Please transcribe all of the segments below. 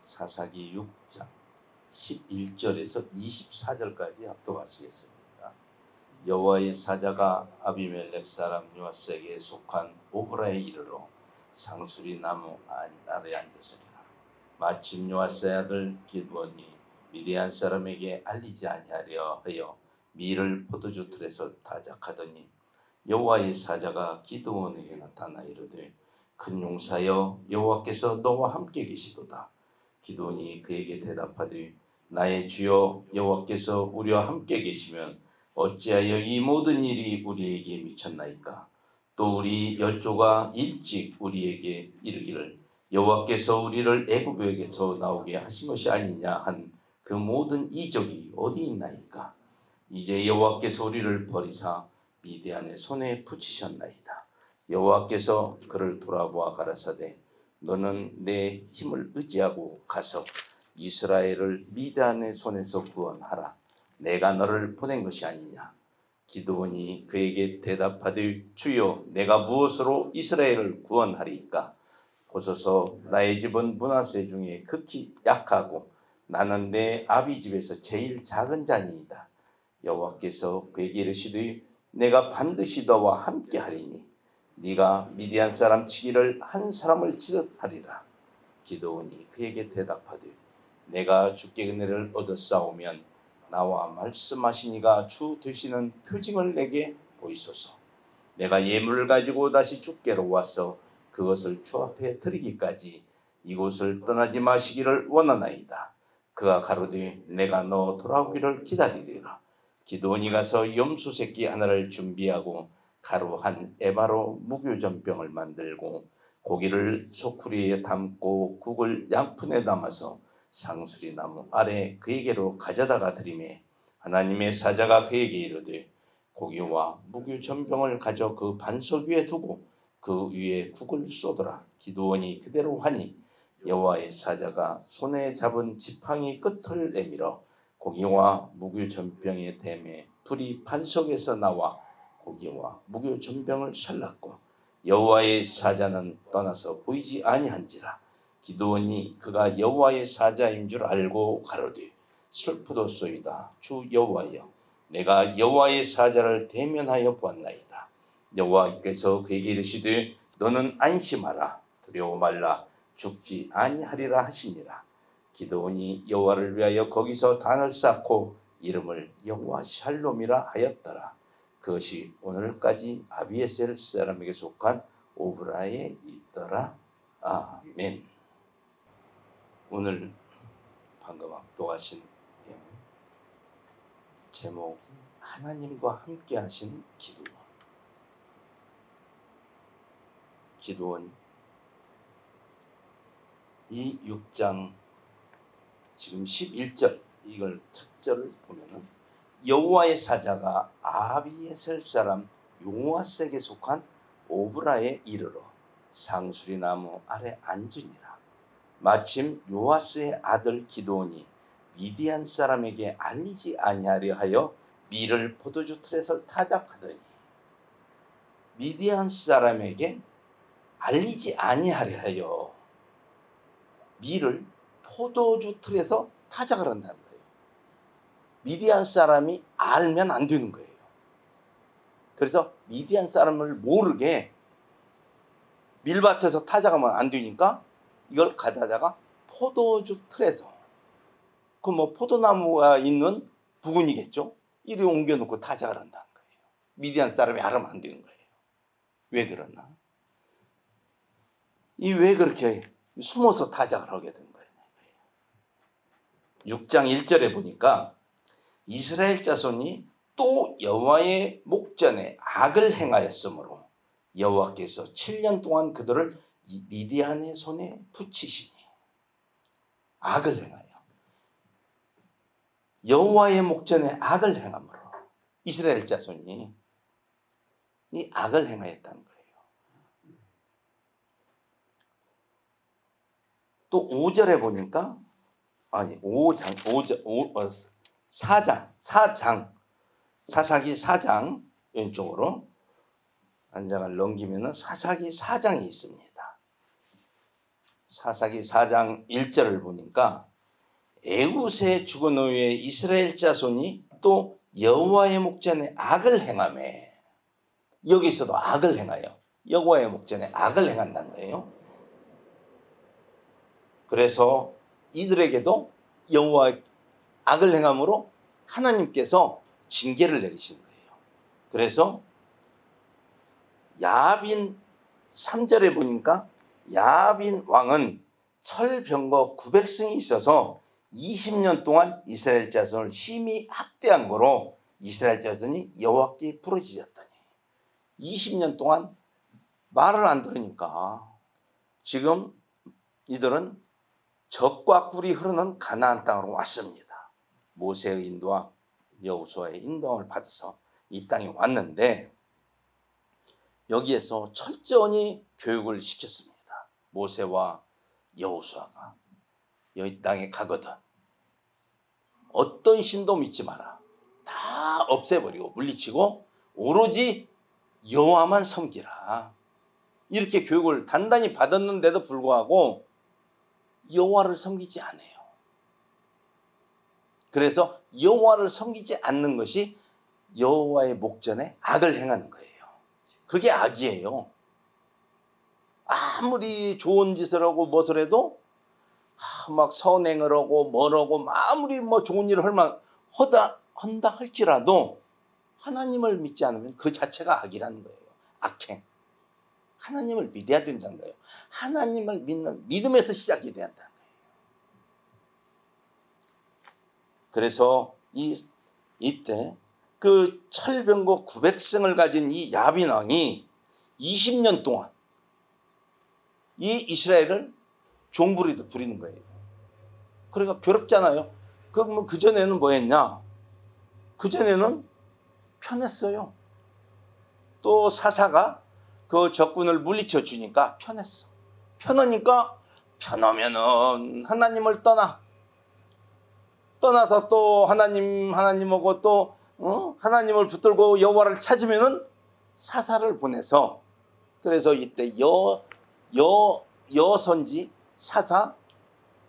사사기 6장 11절에서 24절까지 합독하시겠습니다. 여호와의 사자가 아비멜렉 사람 요아스에게 속한 오브라에 이르러 상수리 나무 아래 앉았으리라. 마침 요아스의 아들 기드온이 미디안 사람에게 알리지 아니하려 하여 밀을 포도주 틀에서 타작하더니 여호와의 사자가 기드온에게 나타나 이르되 큰 용사여 여호와께서 너와 함께 계시도다. 기드온이 그에게 대답하되 나의 주여 여호와께서 우리와 함께 계시면 어찌하여 이 모든 일이 우리에게 미쳤나이까. 또 우리 열조가 일찍 우리에게 이르기를 여호와께서 우리를 애굽에게서 나오게 하신 것이 아니냐 한 그 모든 이적이 어디 있나이까. 이제 여호와께서 우리를 버리사 미디안의 손에 붙이셨나이다. 여호와께서 그를 돌아보아 가라사대 너는 내 힘을 의지하고 가서 이스라엘을 미디안의 손에서 구원하라. 내가 너를 보낸 것이 아니냐. 기드온이 그에게 대답하되 주여 내가 무엇으로 이스라엘을 구원하리이까. 보소서 나의 집은 므낫세 중에 극히 약하고 나는 내 아비 집에서 제일 작은 자니이다. 여호와께서 그에게 이르시되 내가 반드시 너와 함께 하리니 네가 미디안 사람 치기를 한 사람을 치듯 하리라. 기드온이 그에게 대답하되 내가 주께 은혜를 얻었사오면 나와 말씀하시니가 주 되시는 표징을 내게 보이소서. 내가 예물을 가지고 다시 주께로 와서 그것을 주 앞에 드리기까지 이곳을 떠나지 마시기를 원하나이다. 그가 가로되 내가 너 돌아오기를 기다리리라. 기드온이 가서 염소 새끼 하나를 준비하고 가루 한 에바로 무교전병을 만들고 고기를 소쿠리에 담고 국을 양푼에 담아서 상수리 나무 아래 그에게로 가져다가 드리매 하나님의 사자가 그에게 이르되 고기와 무교전병을 가져 그 반석 위에 두고 그 위에 국을 쏟으라. 기드온이 그대로 하니 여호와의 사자가 손에 잡은 지팡이 끝을 내밀어 고기와 무교전병의 댐에 불이 반석에서 나와 고기와 무교전병을 살랐고 여호와의 사자는 떠나서 보이지 아니한지라. 기드온이 그가 여호와의 사자인 줄 알고 가로되 슬프도소이다. 주 여호와여 내가 여호와의 사자를 대면하여 보았나이다. 여호와께서 그에게 이르시되 너는 안심하라. 두려워 말라. 죽지 아니하리라 하시니라. 기드온이 여호와를 위하여 거기서 단을 쌓고 이름을 여호와 샬롬이라 하였더라. 그것이 오늘까지 아비에셀 사람에게 속한 오브라에 있더라. 아멘. 오늘 방금 합독하신 제목이 하나님과 함께 하신 기드온. 기드온이 이 6장 지금 11절 이걸 첫 절을 보면은 여호와의 사자가 아비에셀 사람 요아스에게 속한 오브라에 이르러 상수리 나무 아래 앉으니라. 마침 요아스의 아들 기드온이 미디안 사람에게 알리지 아니하려 하여 밀을 포도주 틀에서 타작하더니 미디안 사람에게 알리지 아니하려 하여 밀을 포도주 틀에서 타작을 한다는 거예요. 미디안 사람이 알면 안 되는 거예요. 그래서 미디안 사람을 모르게 밀밭에서 타작하면 안 되니까 이걸 가져다가 포도주 틀에서 그 포도나무가 있는 부근이겠죠. 이리 옮겨놓고 타작을 한다는 거예요. 미디안 사람이 알면 안 되는 거예요. 왜 그러나? 왜 그렇게 숨어서 타작을 하게 된 거예요. 6장 1절에 보니까 이스라엘 자손이 또 여호와의 목전에 악을 행하였으므로 여호와께서 7년 동안 그들을 미디안의 손에 붙이시니 악을 행하여 여호와의 목전에 악을 행함으로 이스라엘 자손이 이 악을 행하였다는 거예요. 또 5절에 보니까 4장 사사기 4장 왼쪽으로 한 장을 넘기면은 사사기 4장이 있습니다. 사사기 4장 1절을 보니까 에웃의 죽은 후에 이스라엘 자손이 또 여호와의 목전에 악을 행하매, 여기서도 악을 행하여 여호와의 목전에 악을 행한다는 거예요. 그래서 이들에게도 여호와의 악을 행함으로 하나님께서 징계를 내리시는 거예요. 그래서 야빈 3절에 보니까 야빈 왕은 철병거 900승이 있어서 20년 동안 이스라엘 자손을 심히 학대한 거로 이스라엘 자손이 여호와께 부르짖었더니 20년 동안 말을 안 들으니까 지금 이들은 적과 꿀이 흐르는 가나안 땅으로 왔습니다. 모세의 인도와 여호수아의 인도함을 받아서 이 땅에 왔는데 여기에서 철저히 교육을 시켰습니다. 모세와 여호수아가 여기 땅에 가거든 어떤 신도 믿지 마라. 다 없애버리고 물리치고 오로지 여호와만 섬기라. 이렇게 교육을 단단히 받았는데도 불구하고 여호와를 섬기지 않아요. 그래서 여호와를 섬기지 않는 것이 여호와의 목전에 악을 행하는 거예요. 그게 악이에요. 아무리 좋은 짓을 하고 무엇을 해도 막 선행을 하고 뭐라고 아무리 뭐 좋은 일을 한다 할지라도 하나님을 믿지 않으면 그 자체가 악이라는 거예요. 악행. 하나님을 믿어야 된다는 거예요. 하나님을 믿는 믿음에서 시작이 돼야 한다는 거예요. 그래서 이때 그 철병거 900승을 가진 이 야빈 왕이 20년 동안 이 이스라엘을 종부리듯 부리는 거예요. 그러니까 괴롭잖아요. 그러면 그전에는 뭐 했냐? 그전에는 편했어요. 또 사사가 그 적군을 물리쳐 주니까 편했어. 편하니까 편하면은 하나님을 떠나서 또 하나님하고 또 하나님을 붙들고 여호와를 찾으면은 사사를 보내서 그래서 이때 여선지 사사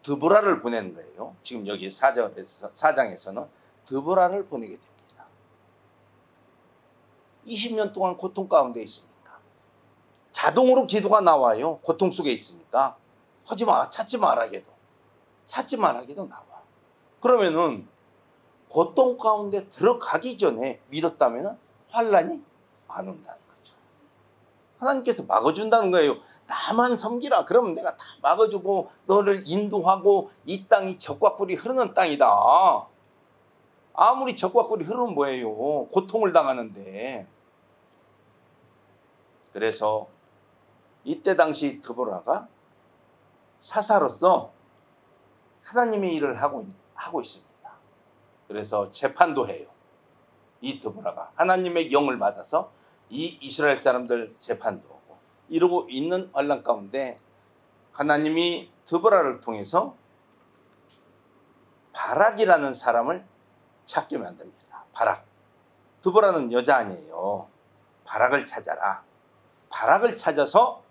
드보라를 보내는 거예요. 지금 여기 4장에서는 드보라를 보내게 됩니다. 20년 동안 고통 가운데 있으니까 자동으로 기도가 나와요. 고통 속에 있으니까 하지마, 찾지 말아게도 나와. 그러면은 고통 가운데 들어가기 전에 믿었다면 환란이 안 온다는 거죠. 하나님께서 막아준다는 거예요. 나만 섬기라. 그러면 내가 다 막아주고 너를 인도하고 이 땅이 적과 꿀이 흐르는 땅이다. 아무리 적과 꿀이 흐르면 뭐예요? 고통을 당하는데. 그래서 이때 당시 드보라가 사사로서 하나님의 일을 하고 있습니다. 그래서 재판도 해요. 이 드보라가 하나님의 영을 받아서 이 이스라엘 사람들 재판도 하고 이러고 있는 환란 가운데 하나님이 드보라를 통해서 바락이라는 사람을 찾게 만듭니다. 바락. 드보라는 여자 아니에요. 바락을 찾아라. 바락을 찾아서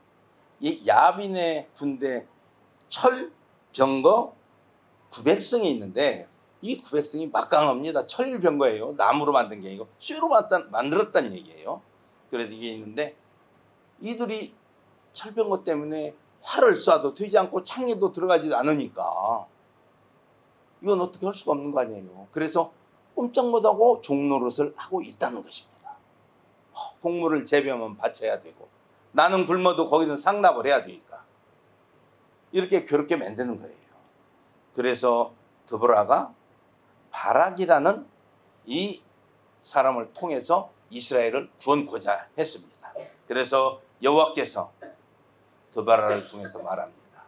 이 야빈의 군대 철병거 900승이 있는데 이 900승이 막강합니다. 철병거예요. 나무로 만든 게 아니고 쇠로 만들었다는 얘기예요. 그래서 이게 있는데 이들이 철병거 때문에 활을 쏴도 되지 않고 창에도 들어가지 않으니까 이건 어떻게 할 수가 없는 거 아니에요. 그래서 꼼짝 못하고 종노릇을 하고 있다는 것입니다. 곡물을 재배하면 바쳐야 되고 나는 굶어도 거기는 상납을 해야 되니까 이렇게 괴롭게 만드는 거예요. 그래서 드보라가 바락이라는 이 사람을 통해서 이스라엘을 구원코자 했습니다. 그래서 여호와께서 드보라를 통해서 말합니다.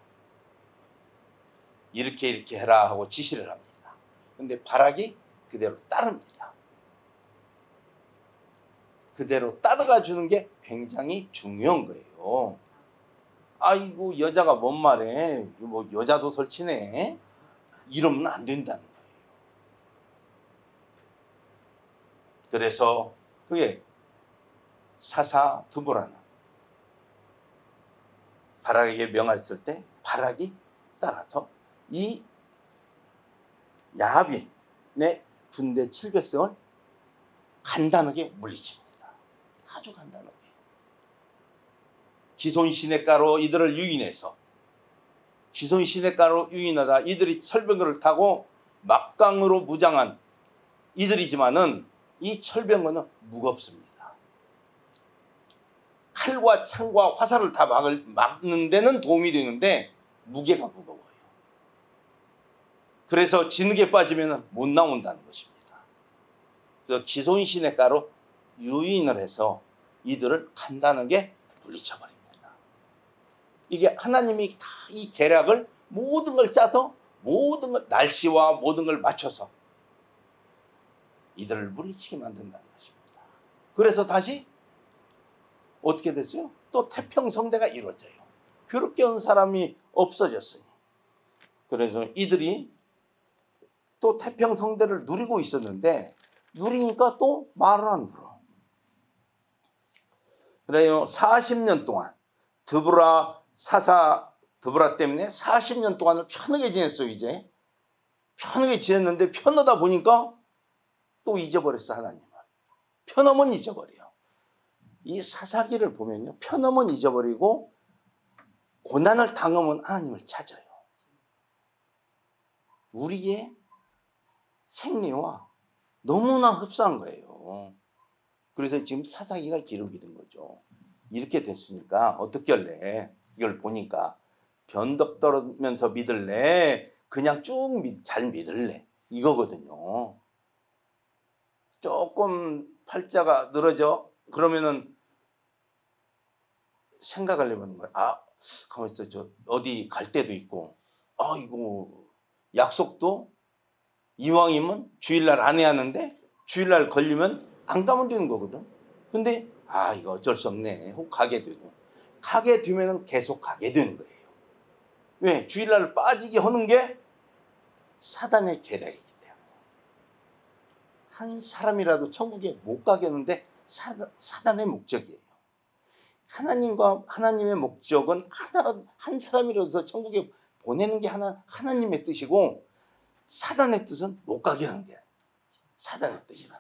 이렇게 해라 하고 지시를 합니다. 그런데 바락이 그대로 따릅니다. 그대로 따라가 주는 게 굉장히 중요한 거예요. 아이고 여자가 뭔 말해? 뭐 여자도 설치네? 이러면 안 된다는 거예요. 그래서 그게 사사 드보라는 바락에게 명했을 때 발악이 따라서 이 야합인의 군대 700성을 간단하게 물리칩니다. 아주 간단하게. 기손 시냇가로 이들을 유인해서 기손 시냇가로 유인하다 이들이 철병거를 타고 막강으로 무장한 이들이지만은 이 철병거는 무겁습니다. 칼과 창과 화살을 다 막는 데는 도움이 되는데 무게가 무거워요. 그래서 진흙에 빠지면 못 나온다는 것입니다. 그래서 기손 시냇가로 유인을 해서 이들을 간단하게 물리쳐버립니다. 이게 하나님이 다 이 계략을 모든 걸 짜서 모든 걸 날씨와 모든 걸 맞춰서 이들을 물리치게 만든다는 것입니다. 그래서 다시 어떻게 됐어요? 또 태평성대가 이루어져요. 그렇게 온 사람이 없어졌으니. 그래서 이들이 또 태평성대를 누리고 있었는데 누리니까 또 말을 안 들어. 그래요. 40년 동안 드보라 때문에 40년 동안을 편하게 지냈어요. 이제 편하게 지냈는데 편하다 보니까 또 잊어버렸어. 하나님을. 편하면 잊어버려. 이 사사기를 보면요, 편하면 잊어버리고 고난을 당하면 하나님을 찾아요. 우리의 생리와 너무나 흡사한 거예요. 그래서 지금 사사기가 기록이 된 거죠. 이렇게 됐으니까 어떻게 할래? 이걸 보니까 변덕 떨면서 믿을래? 그냥 쭉 잘 믿을래? 이거거든요. 조금 팔자가 늘어져? 그러면은 생각하려면 가만 있어. 저 어디 갈 때도 있고, 이거 약속도 이왕이면 주일날 안 해야 하는데 주일날 걸리면 안 가면 되는 거거든. 근데 이거 어쩔 수 없네. 혹 가게 되면은 계속 가게 되는 거예요. 왜? 주일날 빠지게 하는 게 사단의 계략이기 때문에. 한 사람이라도 천국에 못 가게 하는데 사단의 목적이에요. 하나님의 목적은 한 사람이라도 천국에 보내는 게 하나님의 뜻이고, 사단의 뜻은 못 가게 하는 게 사단의 뜻이라.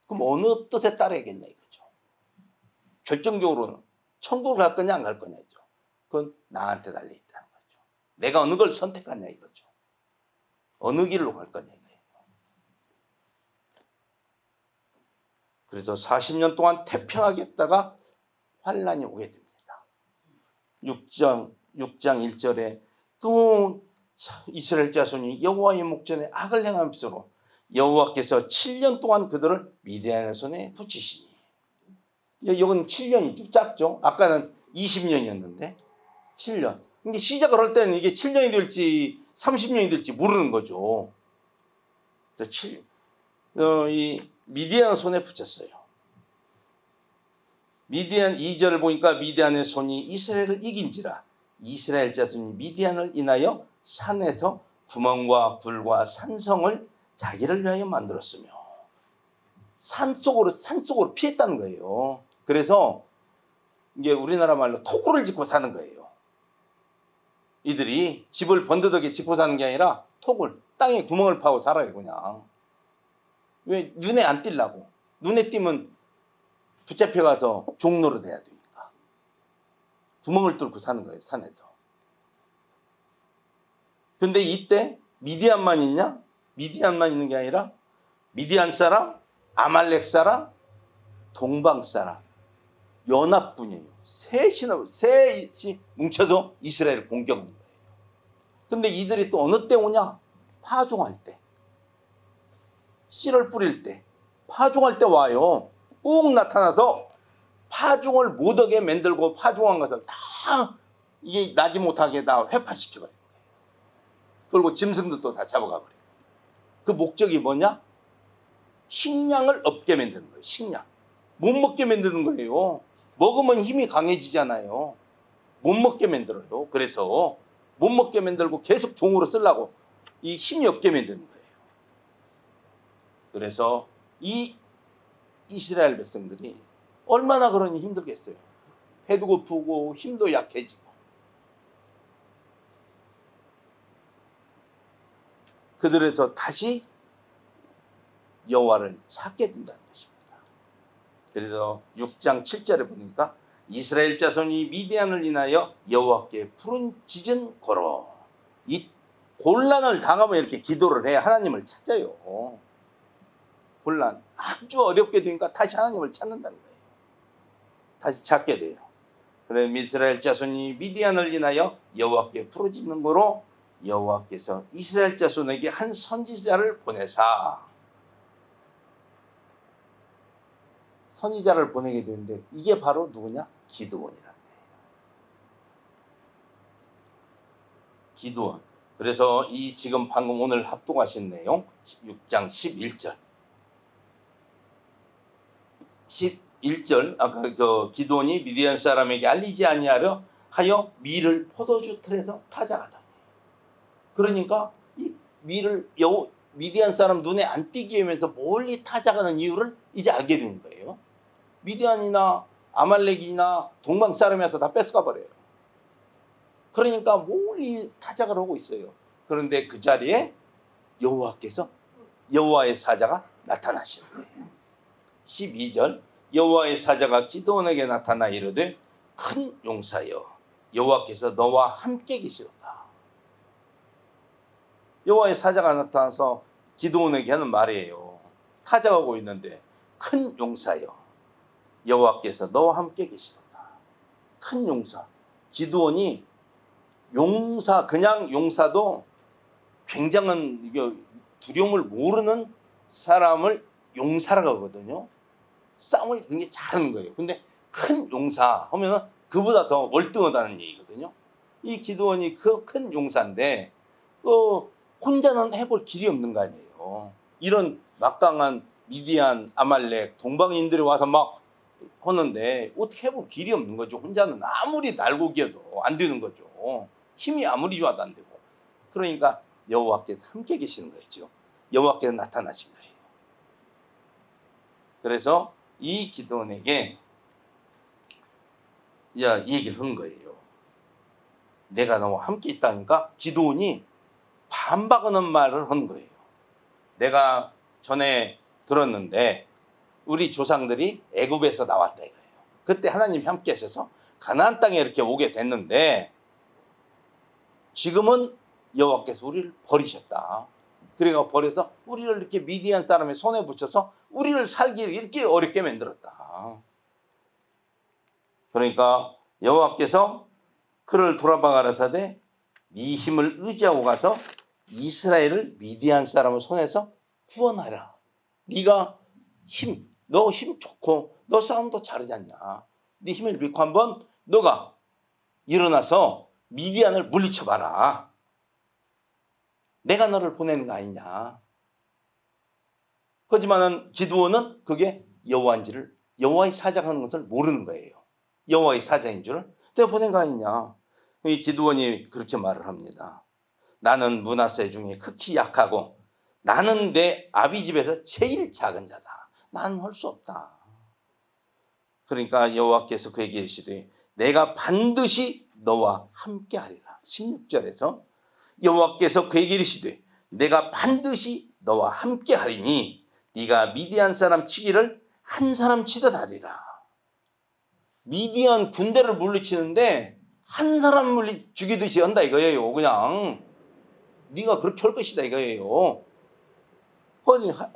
그럼 어느 뜻에 따라야겠냐 이거죠. 결정적으로는 천국을 갈 거냐 안 갈 거냐죠. 그건 나한테 달려 있다는 거죠. 내가 어느 걸 선택하냐 이거죠. 어느 길로 갈 거냐 이거예요. 그래서 40년 동안 태평하게 했다가 환란이 오게 됩니다. 6장 1절에 또 이스라엘 자손이 여호와의 목전에 악을 행함으로 여호와께서 7년 동안 그들을 미디안의 손에 붙이시니. 이건 7년이죠. 작죠. 아까는 20년이었는데 7년. 근데 시작을 할 때는 이게 7년이 될지 30년이 될지 모르는 거죠. 그래서 이 미디안 손에 붙였어요. 미디안 2절을 보니까 미디안의 손이 이스라엘을 이긴지라 이스라엘 자손이 미디안을 인하여 산에서 구멍과 굴과 산성을 자기를 위하여 만들었으며 산속으로 피했다는 거예요. 그래서 이게 우리나라 말로 토굴을 짓고 사는 거예요. 이들이 집을 번듯하게 짓고 사는 게 아니라 땅에 구멍을 파고 살아요. 그냥. 왜? 눈에 안 띄려고. 눈에 띄면 붙잡혀가서 종로로 돼야 되니까. 구멍을 뚫고 사는 거예요. 산에서. 근데 이때 미디안만 있냐? 미디안만 있는 게 아니라 미디안 사람, 아말렉 사람, 동방 사람, 연합군이에요. 셋이 뭉쳐서 이스라엘을 공격하는 거예요. 근데 이들이 또 어느 때 오냐? 파종할 때. 씨를 뿌릴 때. 파종할 때 와요. 꼭 나타나서 파종을 못하게 만들고 파종한 것을 다 이게 나지 못하게 다 회파시켜버려요. 그리고 짐승들도 다 잡아가 버려요. 그 목적이 뭐냐? 식량을 없게 만드는 거예요. 식량. 못 먹게 만드는 거예요. 먹으면 힘이 강해지잖아요. 못 먹게 만들어요. 그래서 못 먹게 만들고 계속 종으로 쓰려고 이 힘이 없게 만드는 거예요. 그래서 이 이스라엘 백성들이 얼마나 그러니 힘들겠어요. 배도 고프고 힘도 약해지고. 그들에서 다시 여호와를 찾게 된다는 것입니다. 그래서 6장 7절에 보니까 이스라엘 자손이 미디안을 인하여 여호와께 부르짖은 고로, 이 곤란을 당하면 이렇게 기도를 해야 하나님을 찾아요. 곤란 아주 어렵게 되니까 다시 하나님을 찾는다는 거예요. 다시 찾게 돼요. 그래 이스라엘 자손이 미디안을 인하여 여호와께 부르짖는 고로 여호와께서 이스라엘 자손에게 한 선지자를 보내사, 선지자를 보내게 되는데 이게 바로 누구냐? 기드온이란 거예요. 기드온. 그래서 이 지금 방금 오늘 합독하신 내용 6장 11절 11절 아까 그 기드온이 미디안 사람에게 알리지 아니하려 하여 밀을 포도주 틀에서 타작하다니. 그러니까 이 밀을 미디안 사람 눈에 안 띄게 하면서 멀리 타작하는 이유를 이제 알게 된 거예요. 미디안이나 아말렉이나 동방 사람이 와서 다 뺏어가 버려요. 그러니까 멀리 타작을 하고 있어요. 그런데 그 자리에 여호와께서, 여호와의 사자가 나타나시는 거예요. 12절 여호와의 사자가 기드온에게 나타나 이르되 큰 용사여 여호와께서 너와 함께 계시도다. 여호와의 사자가 나타나서 기드온에게 하는 말이에요. 타작하고 있는데 큰 용사여 여호와께서 너와 함께 계시도다. 큰 용사. 기드온이 용사, 그냥 용사도 굉장한 두려움을 모르는 사람을 용사라고 하거든요. 싸움을 굉장히 잘하는 거예요. 근데 큰 용사 하면은 그보다 더 월등하다는 얘기거든요. 이 기드온이 그 큰 용사인데 혼자는 해볼 길이 없는 거 아니에요. 이런 막강한 미디안, 아말렉, 동방인들이 와서 막 하는데 어떻게 해볼 길이 없는 거죠. 혼자는 아무리 날고기여도 안 되는 거죠. 힘이 아무리 좋아도 안 되고. 그러니까 여호와께서 함께 계시는 거죠. 여호와께서 나타나신 거예요. 그래서 이 기드온에게 이 얘기를 한 거예요. 내가 너와 함께 있다니까. 기드온이 반박하는 말을 한 거예요. 내가 전에 들었는데 우리 조상들이 애굽에서 나왔다 이거예요. 그때 하나님이 함께 하셔서 가나안 땅에 이렇게 오게 됐는데 지금은 여호와께서 우리를 버리셨다. 그래가 버려서 우리를 이렇게 미디안 사람의 손에 붙여서 우리를 살기를 이렇게 어렵게 만들었다. 그러니까 여호와께서 그를 돌아봐 가라사대 네 힘을 의지하고 가서 이스라엘을 미디안 사람의 손에서 구원하라. 네가 너 힘 좋고 너 싸움도 잘하지 않냐. 네 힘을 믿고 한번 너가 일어나서 미디안을 물리쳐봐라. 내가 너를 보내는 거 아니냐. 하지만은 기드온은 그게 여호와인지를, 여호와의 사자가 하는 것을 모르는 거예요. 여호와의 사자인 줄을 내가 보낸 거 아니냐. 이 기드온이 그렇게 말을 합니다. 나는 므낫세 중에 극히 약하고 나는 내 아비 집에서 제일 작은 자다. 나는 할 수 없다. 그러니까 여호와께서 그에게 이르시되 내가 반드시 너와 함께 하리라. 16절에서 여호와께서 그에게 이르시되 내가 반드시 너와 함께 하리니 네가 미디안 사람 치기를 한 사람 치듯 하리라. 미디안 군대를 물리치는데 한 사람 죽이듯이 한다 이거예요. 그냥 네가 그렇게 할 것이다 이거예요.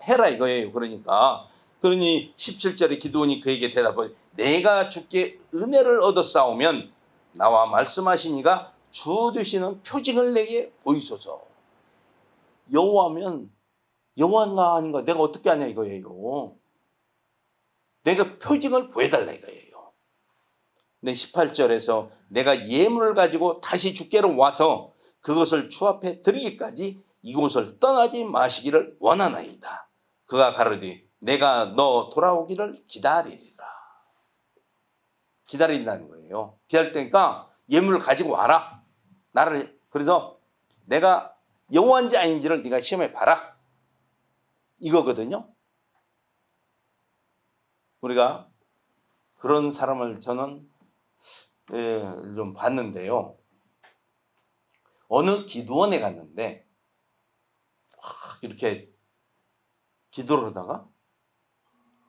해라 이거예요. 그러니 17절에 기드온이 그에게 대답하되 내가 주께 은혜를 얻어 싸우면 나와 말씀하시니가 주 되시는 표징을 내게 보이소서. 여호와면 여호와인가 아닌가 내가 어떻게 아냐 이거예요. 내가 표징을 보여달라 이거예요. 근데 18절에서 내가 예물을 가지고 다시 주께로 와서 그것을 주 앞에 드리기까지 이곳을 떠나지 마시기를 원하나이다. 그가 가로되 내가 너 돌아오기를 기다리리라. 기다린다는 거예요. 기다릴 테니까 예물을 가지고 와라. 그래서 내가 여호와인지 아닌지를 네가 시험해 봐라. 이거거든요. 우리가 그런 사람을 저는 좀 봤는데요. 어느 기도원에 갔는데 이렇게 기도를 하다가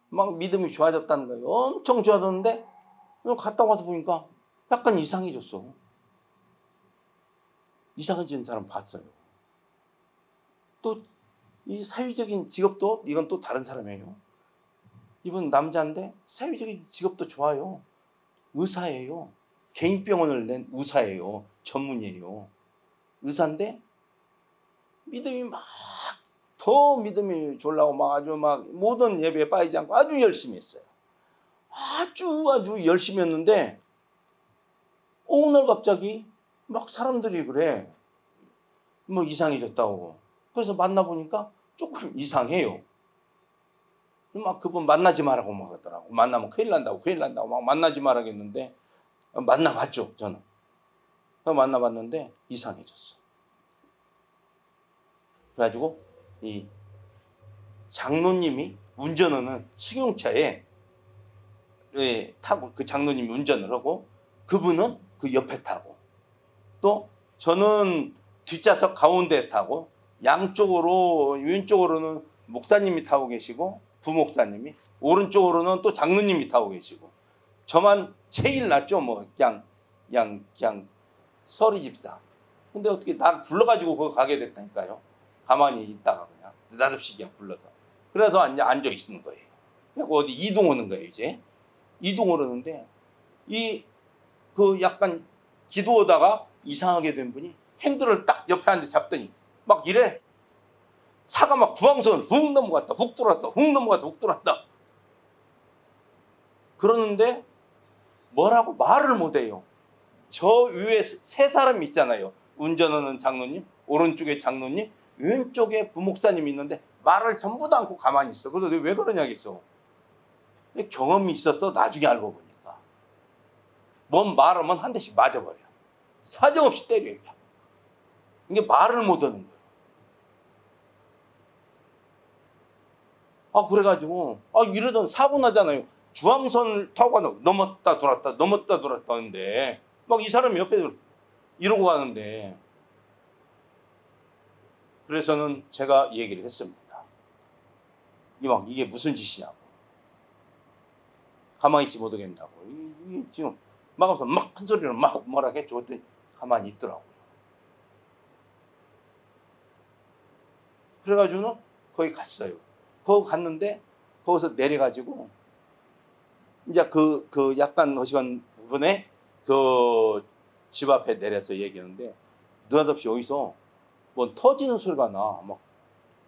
막 믿음이 좋아졌다는 거예요. 엄청 좋아졌는데 갔다 와서 보니까 약간 이상해졌어. 이상해진 사람 봤어요. 또 이 사회적인 직업도 이건 또 다른 사람이에요. 이분 남자인데 사회적인 직업도 좋아요. 의사예요. 개인 병원을 낸 의사예요. 전문이에요. 의사인데 믿음이 막 더 믿음이 졸라고 막 아주 막 모든 예배에 빠지지 않고 아주 열심히 했어요. 아주 열심히 했는데 어느 날 갑자기 막 사람들이 그래. 뭐 이상해졌다고. 그래서 만나보니까 조금 이상해요. 막 그분 만나지 말라고 막 하더라고. 만나면 큰일 난다고 막 만나지 말라겠는데 만나봤죠 저는. 만나봤는데 이상해졌어. 그래가지고 이 장로님이 운전하는 승용차에 타고 그 장로님이 운전을 하고 그분은 그 옆에 타고 또 저는 뒷좌석 가운데 타고 양쪽으로 왼쪽으로는 목사님이 타고 계시고 부목사님이 오른쪽으로는 또 장로님이 타고 계시고 저만 제일 낫죠. 뭐 그냥 서리 집사. 근데 어떻게 나를 불러가지고 거기 가게 됐다니까요. 가만히 있다가 그냥 느닷없이 그냥 불러서. 그래서 앉아 있는 거예요. 그리고 어디 이동하는 거예요 이제. 이동을 하는데 그 약간 기도하다가 이상하게 된 분이 핸들을 딱 옆에 앉아 잡더니 막 이래. 차가 막 중앙선을 훅 넘어갔다 훅 들어왔다 훅 넘어갔다 훅 들어왔다. 그러는데 뭐라고 말을 못해요. 저 위에 세 사람이 있잖아요. 운전하는 장로님, 오른쪽에 장로님, 왼쪽에 부목사님이 있는데 말을 전부 다 않고 가만히 있어. 그래서 내가 왜 그러냐겠어. 경험이 있었어. 나중에 알고 보니까. 뭔 말하면 한 대씩 맞아버려. 사정없이 때려요. 이게 말을 못하는 거예요. 그래가지고 이러던 사고 나잖아요. 중앙선 타고 가는 넘었다 돌았다 하는데 막 이 사람이 옆에 이러고 가는데 그래서는 제가 얘기를 했습니다. 이게 무슨 짓이냐고. 가만히 있지 못하겠냐고. 이게 지금 막 하면서 막 큰 소리로 막 뭐라 했죠. 그랬더니 가만히 있더라고요. 그래가지고는 거기 갔어요. 거기 갔는데 거기서 내려가지고 이제 그 약간 허시간 부분에 그 집 앞에 내려서 얘기하는데 느닷없이 여기서 뭐 터지는 소리가 나. 막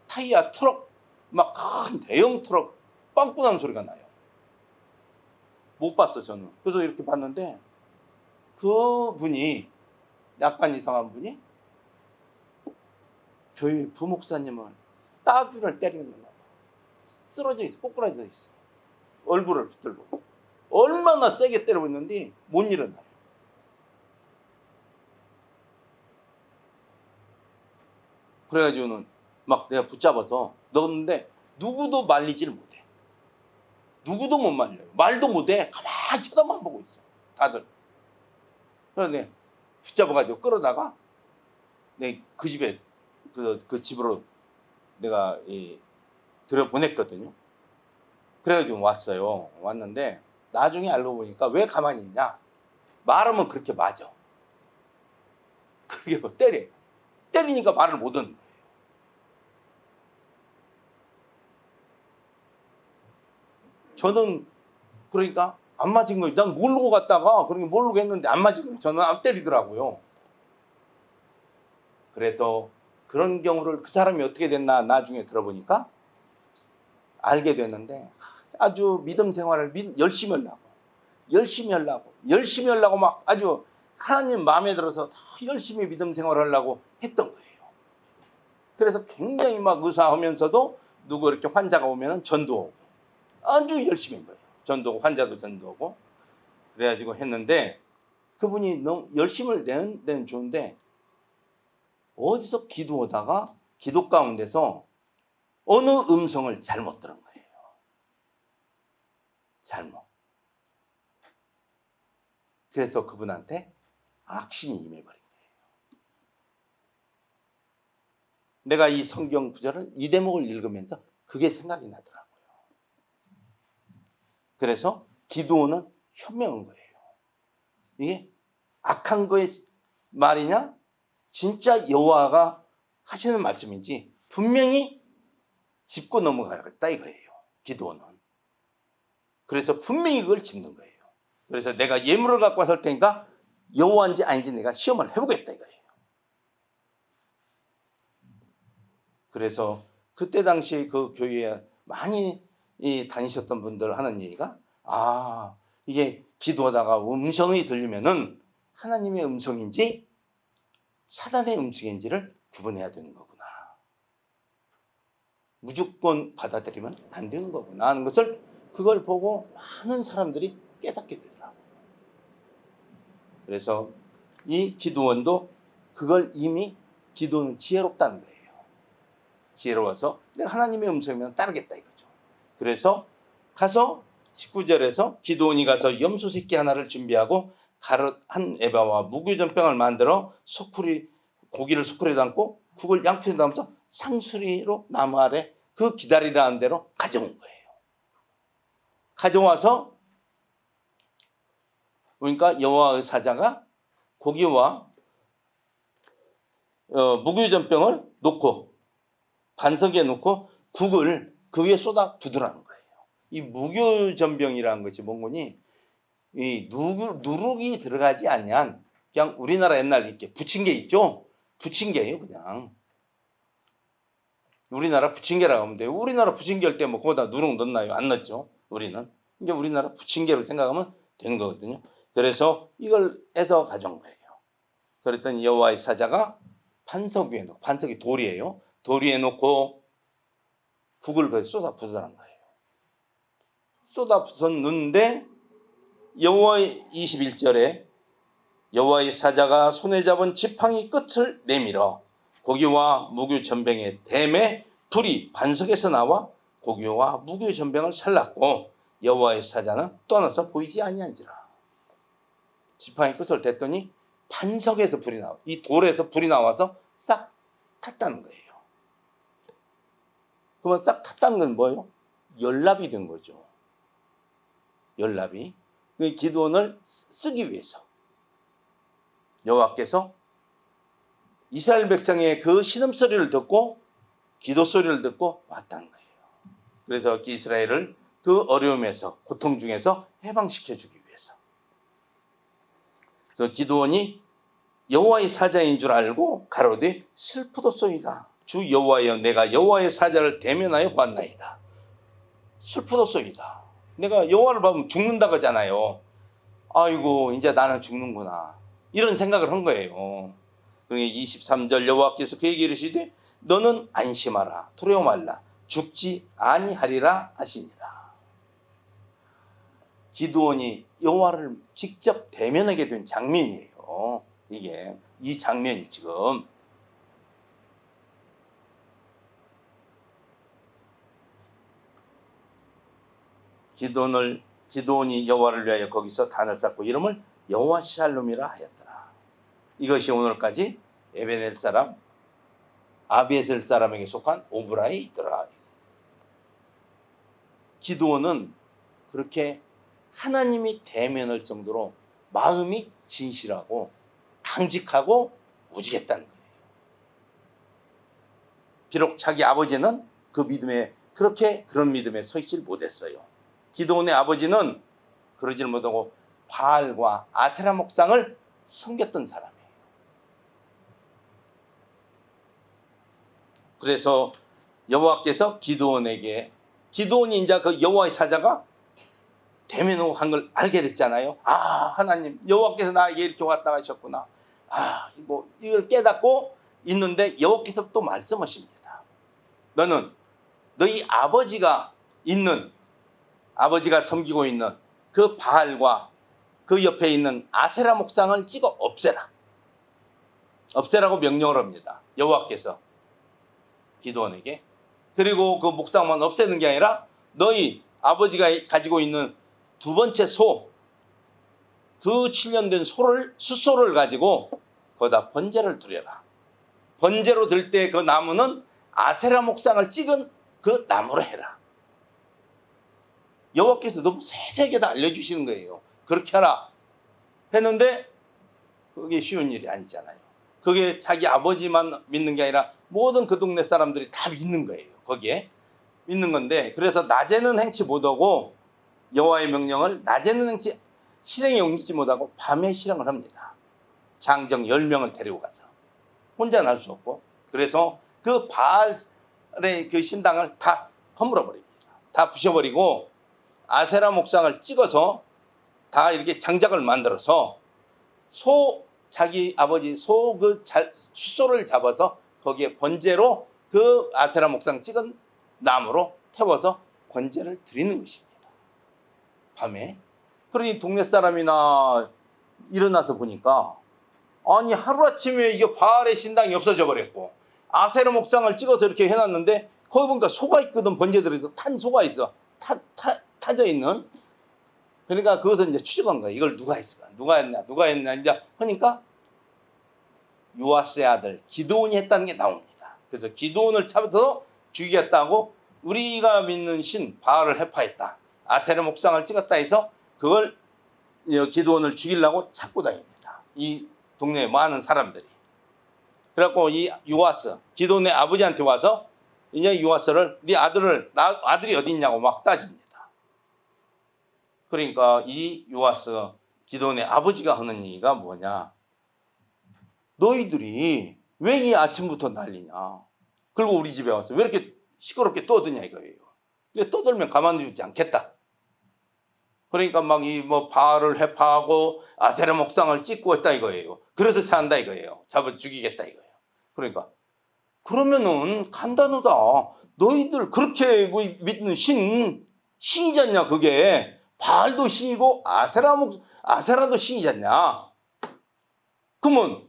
타이어 트럭 막 큰 대형 트럭 빵꾸 나는 소리가 나요. 못 봤어 저는. 그래서 이렇게 봤는데 그분이 약간 이상한 분이 교회 부목사님을 따귀를 때리는 거야. 쓰러져 있어. 꼬꾸라져 있어. 얼굴을 붙들고. 얼마나 세게 때리고 있는데 못 일어나요. 그래가지고는 막 내가 붙잡아서 넣었는데 누구도 말리지를 못해. 누구도 못 말려요. 말도 못해. 가만히 쳐다만 보고 있어. 다들. 그래서 내가 붙잡아가지고 끌어다가 내 그 집에 그 집으로 내가 들여보냈거든요. 그래가지고 왔어요. 왔는데 나중에 알고 보니까 왜 가만히 있냐. 말하면 그렇게 맞아. 그게 뭐 때려요. 때리니까 말을 못 듣는 거예요. 저는 그러니까 안 맞은 거예요. 난 모르고 갔다가 그러니까 모르고 했는데 안 맞은 거예요. 저는 안 때리더라고요. 그래서 그런 경우를 그 사람이 어떻게 됐나 나중에 들어보니까 알게 됐는데 아주 믿음 생활을 열심히 하려고 막 아주 하나님 마음에 들어서 열심히 믿음 생활을 하려고 했던 거예요. 그래서 굉장히 막 의사하면서도 누구 이렇게 환자가 오면 전도하고 아주 열심히 한 거예요. 전도하고 환자도 전도하고 그래가지고 했는데 그분이 너무 열심을 내는 데는 좋은데 어디서 기도하다가 기도 가운데서 어느 음성을 잘못 들은 거예요. 잘못. 그래서 그분한테 악신이 임해버린 거예요. 내가 이 성경 구절을 이 대목을 읽으면서 그게 생각이 나더라고요. 그래서 기드온은 현명한 거예요. 이게 악한 거의 말이냐 진짜 여호와가 하시는 말씀인지 분명히 짚고 넘어가겠다 이거예요. 기드온은. 그래서 분명히 그걸 짚는 거예요. 그래서 내가 예물을 갖고 왔을 테니까 여호와인지 아닌지 내가 시험을 해보겠다 이거예요. 그래서 그때 당시에 그 교회에 많이 다니셨던 분들 하는 얘기가 이게 기도하다가 음성이 들리면은 하나님의 음성인지 사단의 음성인지를 구분해야 되는 거구나. 무조건 받아들이면 안 되는 거구나 하는 것을 그걸 보고 많은 사람들이 깨닫게 되더라고요. 그래서 이 기드온도 그걸 이미 기도는 지혜롭다는 거예요. 지혜로워서 내가 하나님의 음성이면 따르겠다 이거죠. 그래서 가서 19절에서 기드온이 가서 염소 새끼 하나를 준비하고 가롯 한 에바와 무교전병을 만들어 고기를 소쿠리에 담고 국을 양푼에 담아서 상수리로 나무 아래 그 기다리라는 대로 가져온 거예요. 가져와서 그러니까 여호와의 사자가 고기와 무교전병을 놓고 반석에 놓고 국을 그 위에 쏟아 부으라는 거예요. 이 무교전병이라는 것이 뭔거니 이 누룩이 들어가지 아니한 그냥 우리나라 옛날 이렇게 부친 게 있죠. 부침개예요, 그냥. 우리나라 부침개라고 하면 돼요. 우리나라 부침개 할 때 뭐 거기다 누룩 넣나요? 안 넣죠. 우리는. 이게 우리나라 부침개로 생각하면 되는 거거든요. 그래서 이걸 해서 가져온 거예요. 그랬더니 여호와의 사자가 반석 위에 놓고, 반석이 돌이에요. 돌 위에 놓고 국을 거기에 쏟아 부으라는 거예요. 쏟아 부었는데 여호와의 21절에 여호와의 사자가 손에 잡은 지팡이 끝을 내밀어 고기와 무교전병의 댐에 불이 반석에서 나와 고기와 무교전병을 살랐고 여호와의 사자는 떠나서 보이지 아니한지라. 지팡이 끝을 댔더니 반석에서 불이 나와, 이 돌에서 불이 나와서 싹 탔다는 거예요. 그러면 싹 탔다는 건 뭐예요? 연락이 된 거죠. 연락이. 그 기드온을 쓰기 위해서 여호와께서 이스라엘 백성의 그 신음소리를 듣고 기도 소리를 듣고 왔다는 거예요. 그래서 이스라엘을 그 어려움에서 고통 중에서 해방시켜 주기 위해서. 그래서 기드온이 여호와의 사자인 줄 알고 가로되 슬프도소이다. 주 여호와여 내가 여호와의 사자를 대면하여 보았나이다. 슬프도소이다. 내가 여호와를 보면 죽는다고 하잖아요. 아이고 이제 나는 죽는구나. 이런 생각을 한 거예요. 그러니까 23절 여호와께서 그에게 이르시되 너는 안심하라 두려워 말라 죽지 아니하리라 하시니라. 기드온이 여호와를 직접 대면하게 된 장면이에요. 이게 이 장면이 지금 기드온이 여호와를 위하여 거기서 단을 쌓고 이름을 여호와 샬롬이라 하였더라. 이것이 오늘까지 에베넬 사람 아비에셀 사람에게 속한 오브라에 있더라. 기드온은 그렇게 하나님이 대면할 정도로 마음이 진실하고 강직하고 우직했다는 거예요. 비록 자기 아버지는 그 믿음에 그런 믿음에 서 있질 못했어요. 기드온의 아버지는 그러질 못하고 바알과 아세라 목상을 섬겼던 사람이에요. 그래서 여호와께서 기드온이 이제 그 여호와의 사자가 대면하고 한 걸 알게 됐잖아요. 하나님 여호와께서 나에게 이렇게 왔다 하셨구나. 이걸 깨닫고 있는데 여호와께서 또 말씀하십니다. 너는 너희 아버지가 섬기고 있는 그 바알과 그 옆에 있는 아세라 목상을 찍어 없애라. 없애라고 명령을 합니다. 여호와께서 기드온에게. 그리고 그 목상만 없애는 게 아니라 너희 아버지가 가지고 있는 두 번째 그 7년 된 숫소를 가지고 거기다 번제를 드려라. 번제로 들 때 그 나무는 아세라 목상을 찍은 그 나무로 해라. 여호와께서 너무 세세하게 다 알려주시는 거예요. 그렇게 하라 했는데 그게 쉬운 일이 아니잖아요. 그게 자기 아버지만 믿는 게 아니라 모든 그 동네 사람들이 다 믿는 거예요. 거기에 믿는 건데, 그래서 낮에는 행치 못하고 여호와의 명령을 낮에는 행치 실행에 옮기지 못하고 밤에 실행을 합니다. 장정 10명을 데리고 가서 혼자는 할 수 없고, 그래서 그 바알의 그 신당을 다 허물어 버립니다. 다 부셔버리고 아세라 목상을 찍어서 다 이렇게 장작을 만들어서 자기 아버지 숫소를 잡아서 거기에 번제로 그 아세라 목상 찍은 나무로 태워서 번제를 드리는 것입니다. 밤에. 그러니 동네 사람이나 일어나서 보니까 아니 하루아침에 이게 바알의 신당이 없어져 버렸고 아세라 목상을 찍어서 이렇게 해놨는데 거기 보니까 소가 있거든. 번제들이 탄 소가 있어. 타져 있는. 그러니까 그것을 이제 추적한 거예요. 이걸 누가 했을까? 누가 했냐 이제 하니까 요아스의 아들 기드온이 했다는 게 나옵니다. 그래서 기드온을 잡아서 죽이겠다고 우리가 믿는 신 바알을 해파했다. 아세라 목상을 찍었다 해서 그걸 기드온을 죽이려고 찾고 다닙니다. 이 동네에 많은 사람들이. 그래갖고 이 요아스 기드온의 아버지한테 와서 이제 요아스를 네 아들이 어디 있냐고 막 따집니다. 그러니까 이 요아스 기드온의 아버지가 하는 얘기가 뭐냐? 너희들이 왜 이 아침부터 난리냐? 그리고 우리 집에 와서 왜 이렇게 시끄럽게 떠드냐 이거예요. 근데 떠들면 가만두지 않겠다. 그러니까 막 이 바알을 해파하고 아세라 목상을 찍고 했다 이거예요. 그래서 차한다 이거예요. 잡아 죽이겠다 이거예요. 그러니까 그러면은 간단하다. 너희들 그렇게 믿는 신이잖냐 그게. 바알도 신이고 아세라도 신이잖냐. 그러면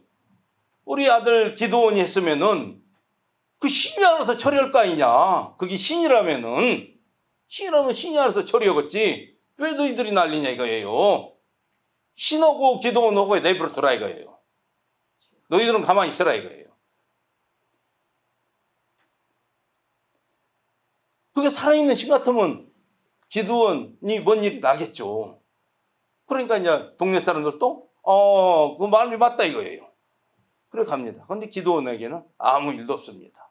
우리 아들 기드온이 했으면은 그 신이 알아서 처리할 거 아니냐. 그게 신이라면 신이 알아서 처리하겠지. 왜 너희들이 난리냐 이거예요. 신하고 기드온하고 내버려 두라 이거예요. 너희들은 가만히 있으라 이거예요. 그게 살아있는 신 같으면 기드온이 뭔 일이 나겠죠. 그러니까 이제 동네 사람들도 그 말이 맞다 이거예요. 그래 갑니다. 그런데 기드온에게는 아무 일도 없습니다.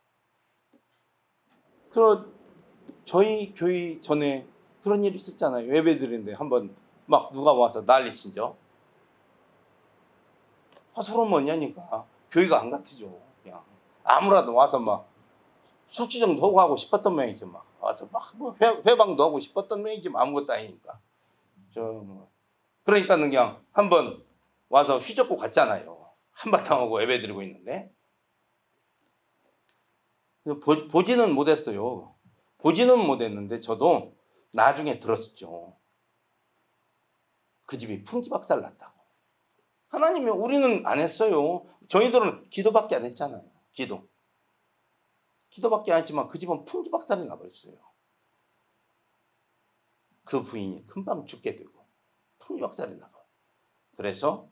저희 교회 전에 그런 일이 있었잖아요. 예배드리는데 한번 막 누가 와서 난리치죠. 서로 뭐냐니까 교회가 안 같으죠. 그냥 아무라도 와서 막 술주정도 하고 하고 싶었던 모양이지 막 와서 막 회방도 하고 싶었던 모양이지 아무것도 아니니까. 그러니까 그냥 한번 와서 휘젓고 갔잖아요. 한바탕 하고 예배드리고 있는데 보지는 못했어요. 보지는 못했는데 저도 나중에 들었죠. 그 집이 풍지박살 났다고. 하나님이 우리는 안 했어요. 저희들은 기도밖에 안 했잖아요. 기도밖에 안 했지만 그 집은 풍지박살이 나버렸어요. 그 부인이 금방 죽게 되고 풍지박살이 나고. 그래서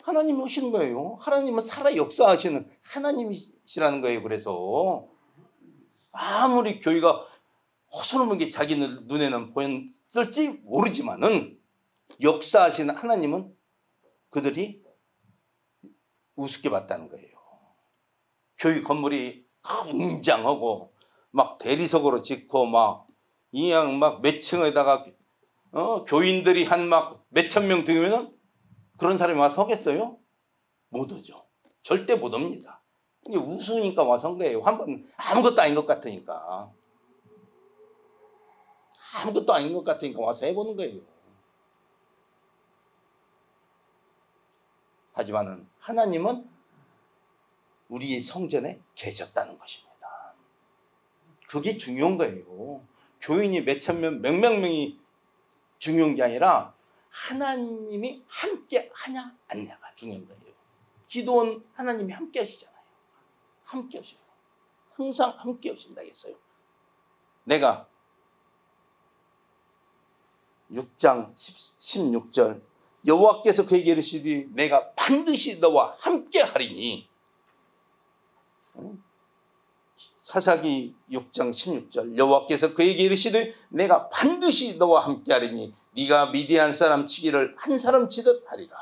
하나님이 오시는 거예요. 하나님은 살아 역사하시는 하나님이시라는 거예요. 그래서 아무리 교회가 허술하게 자기 눈에는 보였을지 모르지만은 역사하시는 하나님은 그들이 우습게 봤다는 거예요. 교회 건물이 웅장하고 막 대리석으로 짓고 막 이양 막 몇 층에다가 교인들이 한 막 몇천 명 등이면은 그런 사람이 와서 하겠어요? 못 오죠. 절대 못 옵니다. 이게 우스우니까 와서 한 거예요. 한번 아무것도 아닌 것 같으니까. 아무것도 아닌 것 같으니까 와서 해보는 거예요. 하지만은 하나님은 우리의 성전에 계셨다는 것입니다. 그게 중요한 거예요. 교인이 몇천 명, 몇백 명이 중요한 게 아니라 하나님이 함께 하냐 안냐가 중요한 거예요. 기도는 하나님이 함께 하시잖아요. 함께 하셔요. 항상 함께 하신다 했어요. 내가 6장 16절 여호와께서 그에게 이르시되 내가 반드시 너와 함께 하리니 사사기 6장 16절 여호와께서 그에게 이르시되 내가 반드시 너와 함께하리니 네가 미디안 사람 치기를 한 사람 치듯 하리라.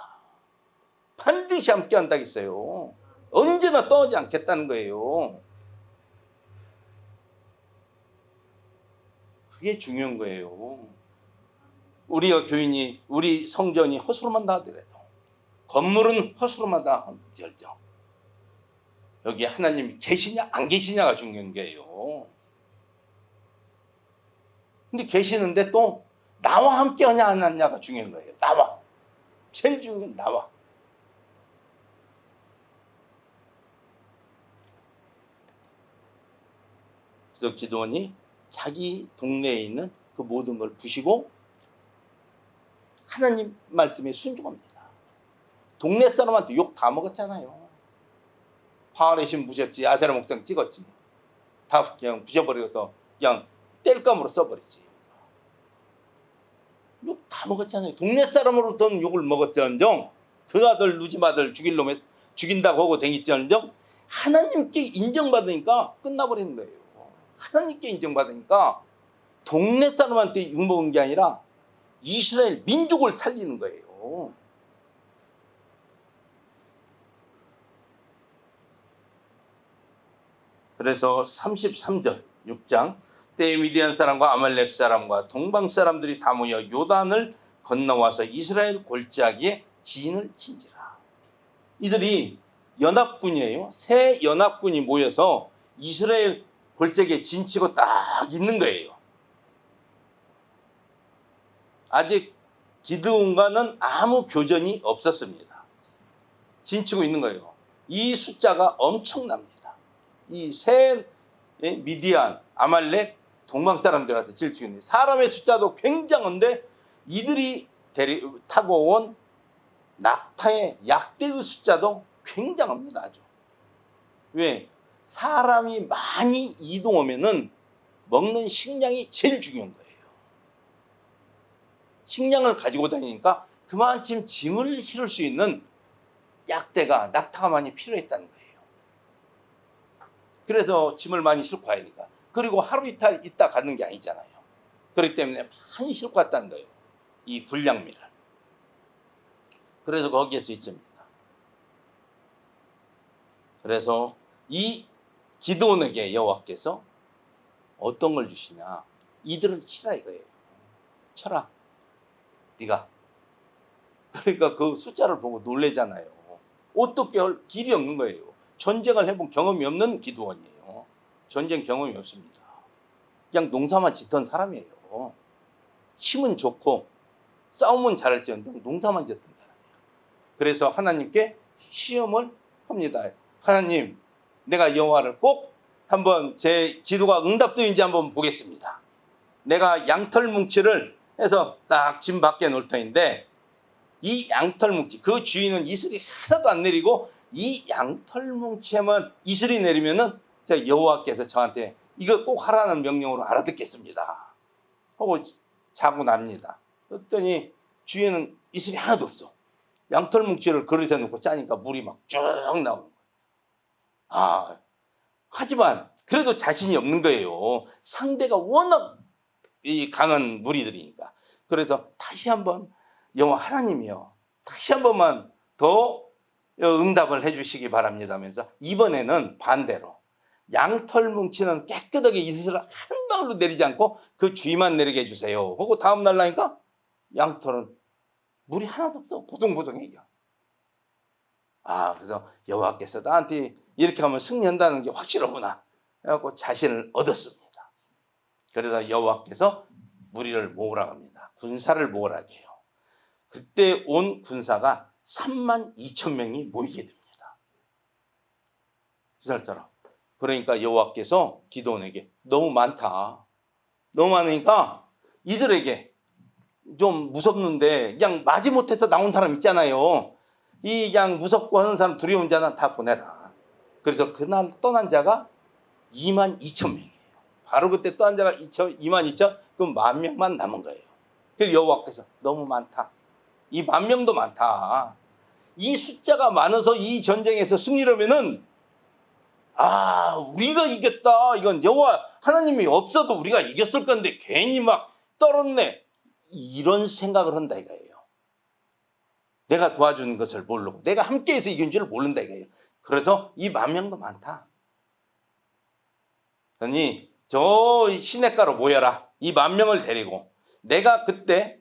반드시 함께한다 했어요. 언제나 떠나지 않겠다는 거예요. 그게 중요한 거예요. 우리가 교인이 우리 성전이 허술만 하더라도 건물은 허술만 할지언정 여기 하나님이 계시냐 안 계시냐가 중요한 거예요. 근데 계시는데 또 나와 함께 하냐 안 하냐가 중요한 거예요. 나와. 제일 중요한 건 나와. 그래서 기드온이 자기 동네에 있는 그 모든 걸 부시고 하나님 말씀에 순종합니다. 동네 사람한테 욕 다 먹었잖아요. 바알의 부셨지, 아세라 목상 찍었지. 다 그냥 부셔버려서 그냥 뗄감으로 써버리지. 욕 다 먹었잖아요. 동네 사람으로부터는 욕을 먹었을지언정 그 아들 누짐 아들 죽일 놈에 죽인다고 하고 댕겼지언정 하나님께 인정받으니까 끝나버리는 거예요. 하나님께 인정받으니까 동네 사람한테 욕먹은 게 아니라 이스라엘 민족을 살리는 거예요. 그래서 33절 6장 때에 미디안 사람과 아말렉 사람과 동방 사람들이 다 모여 요단을 건너와서 이스라엘 골짜기에 진을 친지라. 이들이 연합군이에요. 세 연합군이 모여서 이스라엘 골짜기에 진치고 딱 있는 거예요. 아직 기드온과는 아무 교전이 없었습니다. 진치고 있는 거예요. 이 숫자가 엄청납니다. 이 세 미디안, 아말렉, 동방 사람들한테 질투 있는 사람의 숫자도 굉장한데 이들이 타고 온 낙타의 약대의 숫자도 굉장합니다. 아주. 왜? 사람이 많이 이동하면은 먹는 식량이 제일 중요한 거예요. 식량을 가지고 다니니까 그만큼 짐을 실을 수 있는 약대가 낙타가 많이 필요했다는 거예요. 그래서 짐을 많이 싣고 가야 하니까. 그리고 하루 이틀 있다 가는 게 아니잖아요. 그렇기 때문에 많이 싣고 갔다는 거예요. 이 군량미를. 그래서 거기에서 있습니다. 그래서 이 기드온에게 여호와께서 어떤 걸 주시냐. 이들을 치라 이거예요. 쳐라. 네가. 그러니까 그 숫자를 보고 놀래잖아요. 어떻게 할 길이 없는 거예요. 전쟁을 해본 경험이 없는 기드온이에요. 전쟁 경험이 없습니다. 그냥 농사만 짓던 사람이에요. 힘은 좋고 싸움은 잘할지언정 농사만 짓던 사람이에요. 그래서 하나님께 시험을 합니다. 하나님, 내가 여호와를 꼭 한번 제 기도가 응답되는지 한번 보겠습니다. 내가 양털 뭉치를 해서 딱 짐 밖에 놓을 터인데 이 양털 뭉치, 그 주인은 이슬이 하나도 안 내리고 이 양털 뭉치에만 이슬이 내리면은 제가 여호와께서 저한테 이거 꼭 하라는 명령으로 알아듣겠습니다 하고 자고 납니다. 그랬더니 주인은 이슬이 하나도 없어. 양털 뭉치를 그릇에 놓고 짜니까 물이 막 쭉 나오는 거예요. 하지만 그래도 자신이 없는 거예요. 상대가 워낙 이 강한 무리들이니까. 그래서 다시 한번 여호와 하나님이요, 다시 한 번만 더 응답을 해주시기 바랍니다 하면서 이번에는 반대로 양털 뭉치는 깨끗하게 이슬을 한 방울로 내리지 않고 그 주위만 내리게 해주세요 하고 다음 날 나니까 양털은 물이 하나도 없어. 보송보송해. 그래서 여호와께서 나한테 이렇게 하면 승리한다는 게 확실하구나 해갖고 자신을 얻었습니다. 그래서 여호와께서 무리를 모으라고 합니다. 군사를 모으라고 해요. 그때 온 군사가 32,000명이 모이게 됩니다. 이스라엘 사람. 그러니까 여호와께서 기드온에게 너무 많다. 너무 많으니까 이들에게 좀 무섭는데 그냥 마지못해서 나온 사람 있잖아요. 이 그냥 무섭고 하는 사람, 두려운 자는 다 보내라. 그래서 그날 떠난 자가 22,000명이에요. 바로 그때 떠난 자가 22,000, 그럼 10,000명만 남은 거예요. 그래서 여호와께서 너무 많다. 이 10,000명도 많다. 이 숫자가 많아서 이 전쟁에서 승리하면은 우리가 이겼다. 이건 여호와 하나님이 없어도 우리가 이겼을 건데 괜히 막 떨었네. 이런 생각을 한다 이거예요. 내가 도와준 것을 모르고 내가 함께해서 이긴 줄 모른다 이거예요. 그래서 이 10,000명도 많다. 그러니 저 시냇가로 모여라. 이 10,000명을 데리고 내가 그때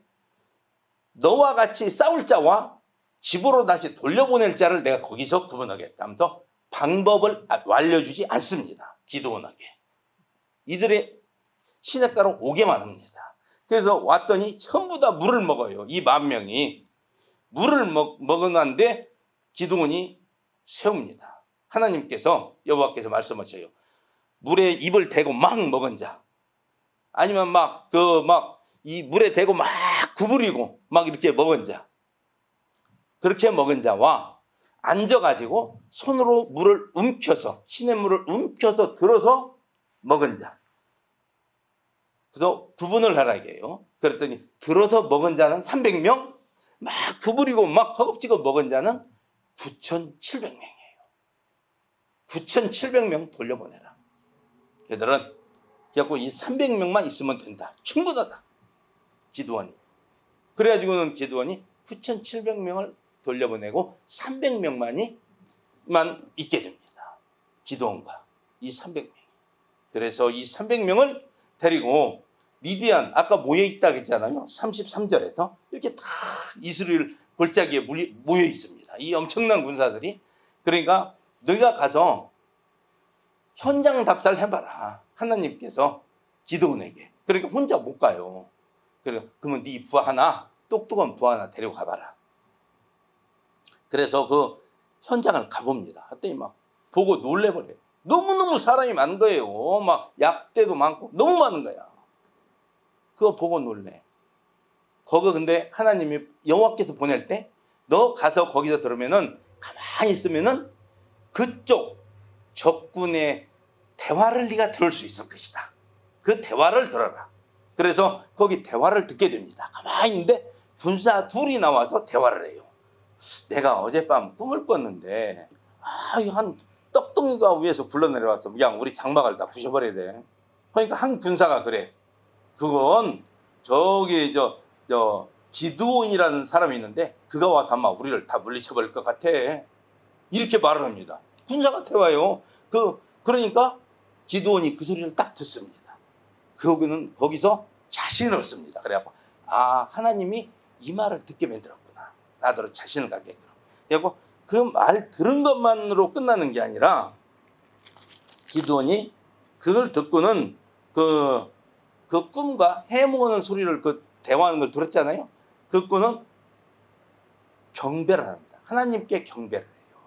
너와 같이 싸울 자와 집으로 다시 돌려보낼 자를 내가 거기서 구분하겠다 하면서 방법을 알려주지 않습니다. 기드온에게. 이들의 시냇가로 오게만 합니다. 그래서 왔더니 전부 다 물을 먹어요. 이 10,000명이. 물을 먹었는데 기드온이 세웁니다. 하나님께서 여호와께서 말씀하셔요. 물에 입을 대고 막 먹은 자, 아니면 이 물에 대고 막 구부리고 막 이렇게 먹은 자, 그렇게 먹은 자와 앉아가지고 손으로 물을 움켜서 시냇물을 움켜서 들어서 먹은 자. 그래서 구분을 하라 이게요. 그랬더니 들어서 먹은 자는 300명, 막 구부리고 막 허겁지겁 먹은 자는 9,700명이에요. 9,700명 돌려보내라. 걔들은 그래갖고 이 300명만 있으면 된다. 충분하다. 기드온이. 그래가지고는 기드온이 9,700명을 돌려보내고 300명만이 있게 됩니다. 기드온과 이 300명이. 그래서 이 300명을 데리고 미디안, 아까 모여있다 했잖아요. 33절에서 이렇게 다 이스라엘 골짜기에 모여 있습니다. 이 엄청난 군사들이. 그러니까 너희가 가서 현장 답사를 해봐라. 하나님께서 기드온에게. 그러니까 혼자 못 가요. 그러면 네 부하 하나, 똑똑한 부하 하나 데리고 가봐라. 그래서 그 현장을 가봅니다. 그랬더니 막 보고 놀래버려요. 너무너무 사람이 많은 거예요. 막 약대도 많고 너무 많은 거야. 그거 보고 놀래. 거기 근데 하나님이 여호와께서 보낼 때 너 가서 거기서 들으면은 가만히 있으면은 그쪽 적군의 대화를 네가 들을 수 있을 것이다. 그 대화를 들어라. 그래서 거기 대화를 듣게 됩니다. 가만히 있는데 군사 둘이 나와서 대화를 해요. 내가 어젯밤 꿈을 꿨는데 한 떡덩이가 위에서 굴러내려와서 그냥 우리 장막을 다 부셔버려야 돼. 그러니까 한 군사가 그래. 그건 저기 저 기드온이라는 사람이 있는데 그가 와서 아마 우리를 다 물리쳐버릴 것 같아. 이렇게 말을 합니다. 군사가 태워요. 그러니까 기드온이 그 소리를 딱 듣습니다. 그는 거기서 자신을 얻습니다. 그래갖고 하나님이 이 말을 듣게 만들었구나. 나더러 자신을 갖게끔. 그래갖고 그 말 들은 것만으로 끝나는 게 아니라 기드온이 그걸 듣고는 그 꿈과 해모하는 소리를 대화하는 걸 들었잖아요. 그거는 경배를 합니다. 하나님께 경배를 해요.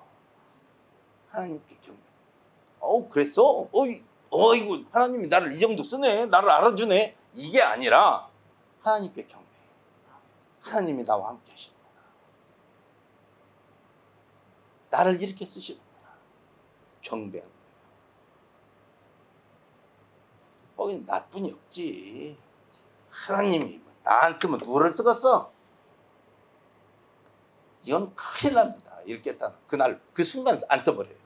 하나님께 경배. 그랬어? 어이구, 하나님이 나를 이 정도 쓰네. 나를 알아주네. 이게 아니라 하나님께 경배해요. 하나님이 나와 함께 하시는구나. 나를 이렇게 쓰시는구나. 경배하는 거예요. 거기 나뿐이 없지. 하나님이 나 안 쓰면 누구를 쓰겠어? 이건 큰일 납니다. 이렇게 딱 그날 그 순간 안 써버려요.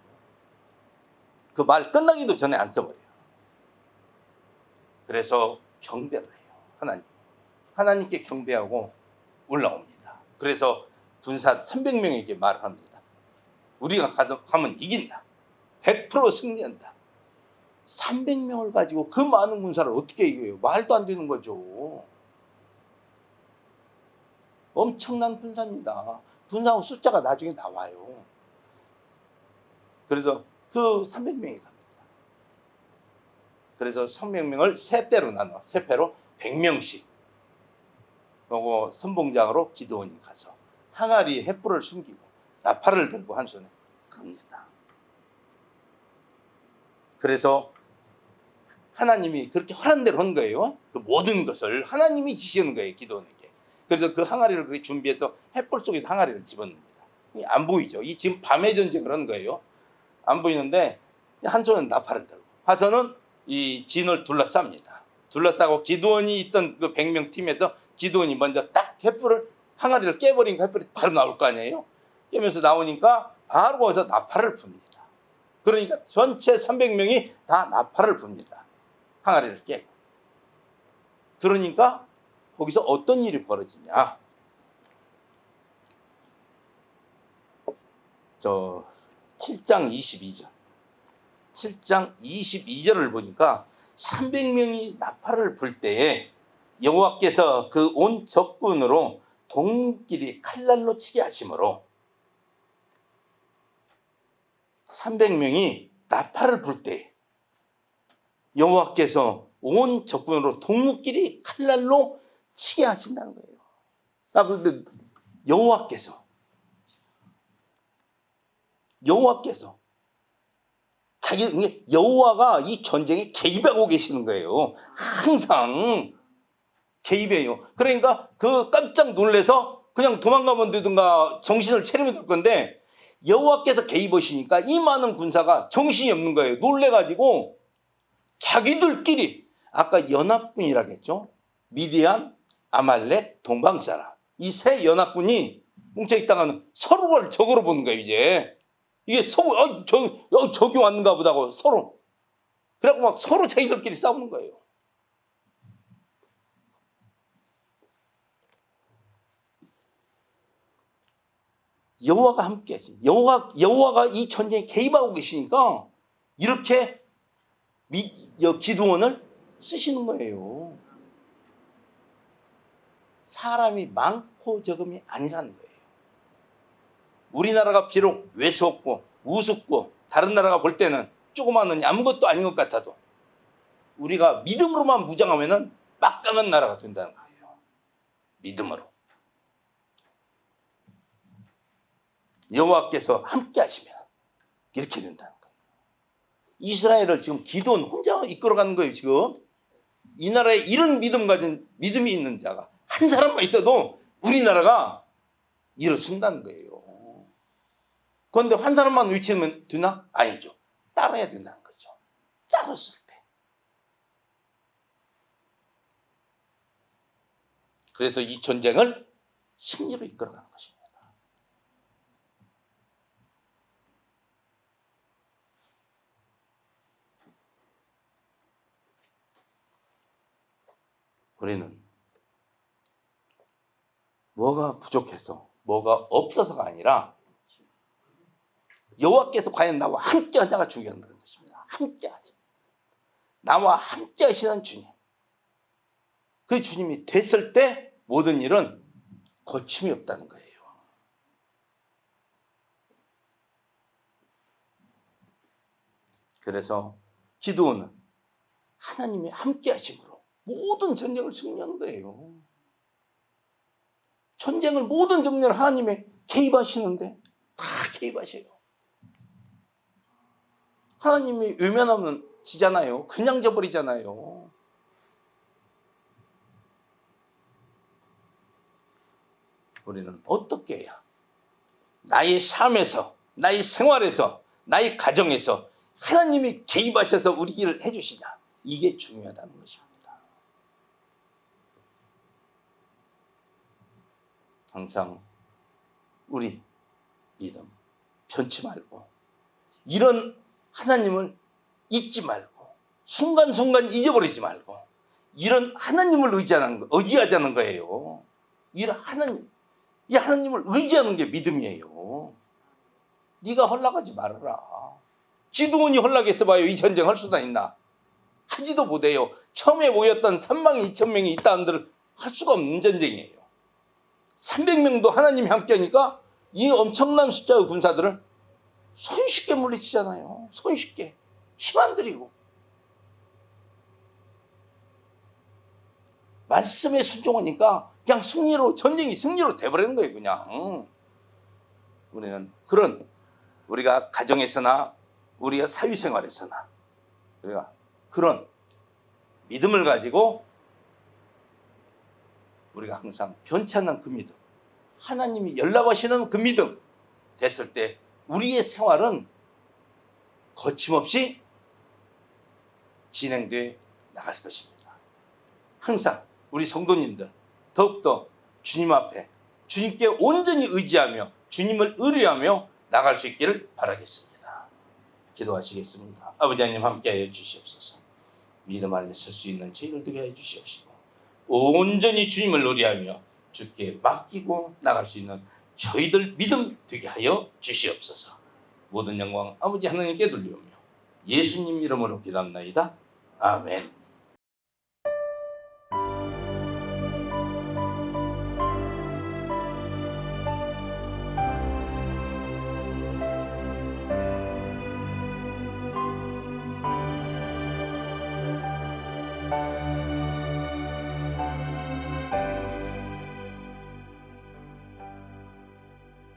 그 말 끝나기도 전에 안 써버려요. 그래서 경배를 해요. 하나님께 경배하고 올라옵니다. 그래서 군사 300명에게 말을 합니다. 우리가 가면 이긴다. 100% 승리한다. 300명을 가지고 그 많은 군사를 어떻게 이겨요? 말도 안 되는 거죠. 엄청난 군사입니다. 군사 숫자가 나중에 나와요. 그래서 그 300명이 갑니다. 그래서 300명을 세 대로 나눠, 세 패로 100명씩. 그리고 선봉장으로 기드온이 가서 항아리에 횃불을 숨기고 나팔을 들고 한 손에 갑니다. 그래서 하나님이 그렇게 허락한 대로 한 거예요. 그 모든 것을 하나님이 지시는 거예요, 기드온에게. 그래서 그 항아리를 그렇게 준비해서 횃불 속에 항아리를 집어넣습니다. 안 보이죠? 이 지금 밤의 전쟁을 한 거예요. 안 보이는데 한 손은 나팔을 들고, 한 손은 이 진을 둘러쌉니다. 둘러싸고 기드온이 있던 그 100명 팀에서 기드온이 먼저 딱 횃불을 항아리를 깨버리니까 횃불이 바로 나올 거 아니에요. 깨면서 나오니까 바로 거기서 나팔을 풉니다. 그러니까 전체 300명이 다 나팔을 붑니다. 항아리를 깨고. 그러니까 거기서 어떤 일이 벌어지냐. 저 7장 22절. 7장 22절을 보니까 300명이 나팔을 불 때에 여호와께서 그 온 적군으로 동물끼리 칼날로 치게 하심으로 300명이 나팔을 불 때 여호와께서 온 적군으로 동물끼리 칼날로 치게 하신다는 거예요. 그런데 여호와께서 자기 여호와가 이 전쟁에 개입하고 계시는 거예요. 항상 개입해요. 그러니까 그 깜짝 놀래서 그냥 도망가면 되든가 정신을 차리면 될 건데 여호와께서 개입하시니까 이 많은 군사가 정신이 없는 거예요. 놀래가지고 자기들끼리 아까 연합군이라고 했죠. 미디안, 아말렉, 동방사람 이 세 연합군이 뭉쳐있다가는 서로를 적으로 보는 거예요. 이게 서로 저기 왔는가 보다고 서로 그래갖고 막 서로 자기들끼리 싸우는 거예요. 여호와가 함께 하신 여호와가 이 전쟁에 개입하고 계시니까 이렇게 기드온을 쓰시는 거예요. 사람이 많고 적음이 아니라는 거예요. 우리나라가 비록 외수없고 우습고 다른 나라가 볼 때는 조그마한 아무것도 아닌 것 같아도 우리가 믿음으로만 무장하면 막강한 나라가 된다는 거예요. 믿음으로. 여호와께서 함께 하시면 이렇게 된다는 거예요. 이스라엘을 지금 기드온 혼자 이끌어가는 거예요. 지금 이 나라에 이런 믿음이 있는 자가 한 사람만 있어도 우리나라가 일어선다는 거예요. 그런데 한 사람만 외치면 되나? 아니죠. 따라야 된다는 거죠. 따랐을 때. 그래서 이 전쟁을 승리로 이끌어가는 것입니다. 우리는 뭐가 부족해서 뭐가 없어서가 아니라 여호와께서 과연 나와 함께 하자가 중요한 것입니다. 함께 하자. 나와 함께 하시는 주님. 그 주님이 됐을 때 모든 일은 거침이 없다는 거예요. 그래서 기드온은 하나님이 함께 하심으로 모든 전쟁을 승리한 거예요. 모든 전쟁을 하나님이 개입하시는데 다 개입하셔요. 하나님이 외면하면 지잖아요. 그냥 져버리잖아요. 우리는 어떻게 해야 나의 삶에서, 나의 생활에서, 나의 가정에서 하나님이 개입하셔서 우리 일을 해주시냐. 이게 중요하다는 것입니다. 항상 우리 믿음 변치 말고 이런 하나님을 잊지 말고 순간순간 잊어버리지 말고 이런 하나님을 의지하자는 거예요. 이 하나님을 의지하는 게 믿음이에요. 네가 헐락하지 말아라. 기드온이 헐락해서 봐요. 이 전쟁 할 수나 있나? 하지도 못해요. 처음에 모였던 32,000명이 있다 한들 할 수가 없는 전쟁이에요. 300명도 하나님이 함께 하니까 이 엄청난 숫자의 군사들을 손쉽게 물리치잖아요. 손쉽게. 힘 안 들이고. 말씀에 순종하니까 그냥 전쟁이 승리로 돼버리는 거예요. 그냥. 우리는 우리가 가정에서나 우리가 사회생활에서나 우리가 그런 믿음을 가지고 우리가 항상 변치 않는 그 믿음, 하나님이 연락하시는 그 믿음 됐을 때 우리의 생활은 거침없이 진행되어 나갈 것입니다. 항상 우리 성도님들 더욱더 주님 앞에 주님께 온전히 의지하며 주님을 의뢰하며 나갈 수 있기를 바라겠습니다. 기도하시겠습니다. 아버지 하나님 함께하여 주시옵소서. 믿음 안에 설 수 있는 저희들 되게 해 주시옵시고 온전히 주님을 의뢰하며 주께 맡기고 나갈 수 있는 저희들 믿음 되게 하여 주시옵소서. 모든 영광 아버지 하나님께 돌리오며 예수님 이름으로 기도합나이다. 아멘.